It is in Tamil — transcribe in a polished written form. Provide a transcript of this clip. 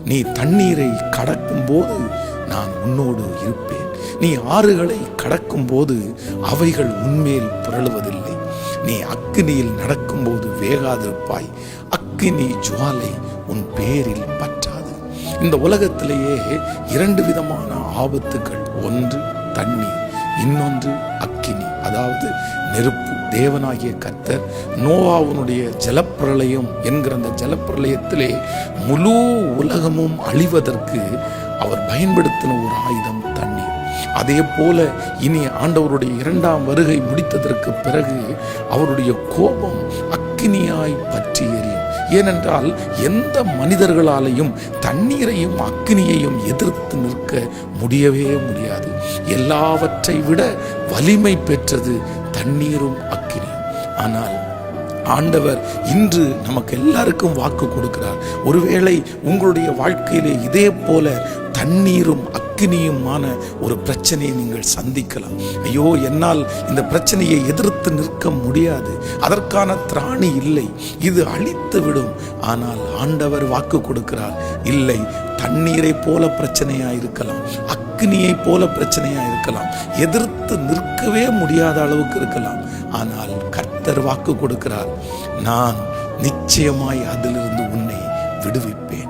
நீ தண்ணீரை கடக்கும் போது நான் உன்னோடு இருப்பேன். நீ ஆறுகளை கடக்கும் போது அவைகள் உன்மேல் புரளுவதில்லை. நீ அக்கினியில் நடக்கும்போது வேகாதிருப்பாய். அக்கினி ஜுவாலை உன் பேரில் பற்றாது. இந்த உலகத்திலேயே 2 விதமான ஆபத்துகள். ஒன்று தண்ணீர், இன்னொன்று அக்கினி, அதாவது நெருப்பு. தேவனாகிய கர்த்தர் நோவாவுனுடைய ஜலப்பிரளயம் என்கிற அந்த ஜலப்பிரளயத்திலே முழு உலகமும் அழிவதற்கு அவர் பயன்படுத்தின ஒரு ஆயுதம் தண்ணீர். அதே போல இனி ஆண்டவருடைய 2ஆம் வருகை முடித்ததற்கு பிறகு அவருடைய கோபம் அக்கினியாய் பற்றி எரியும். ஏனென்றால் எந்த மனிதர்களாலையும் தண்ணீரையும் அக்கினியையும் எதிர்த்து நிற்க முடியவே முடியாது. எல்லாவற்றை விட வலிமை பெற்றது தண்ணீரும் அக்கினியும். ஆனால் ஆண்டவர் இன்று நமக்கு எல்லாருக்கும் வாக்கு கொடுக்கிறார். ஒருவேளை உங்களுடைய வாழ்க்கையிலே இதே போல தண்ணீரும் அக்கினியுமான ஒரு பிரச்சனையை நீங்கள் சந்திக்கலாம். ஐயோ, என்னால் இந்த பிரச்சனையை எதிர்த்து நிற்க முடியாது, அதற்கான திராணி இல்லை, இது அழித்து விடும். ஆனால் ஆண்டவர் வாக்கு கொடுக்கிறார், இல்லை, தண்ணீரை போல பிரச்சனையா இருக்கலாம், அக்கினியை போல பிரச்சனையா இருக்கலாம், எதிர்த்து நிற்கவே முடியாத அளவுக்கு இருக்கலாம். ஆனால் கர்த்தர் வாக்கு கொடுக்கிறார், நான் நிச்சயமாய் அதிலிருந்து உன்னை விடுவிப்பேன்.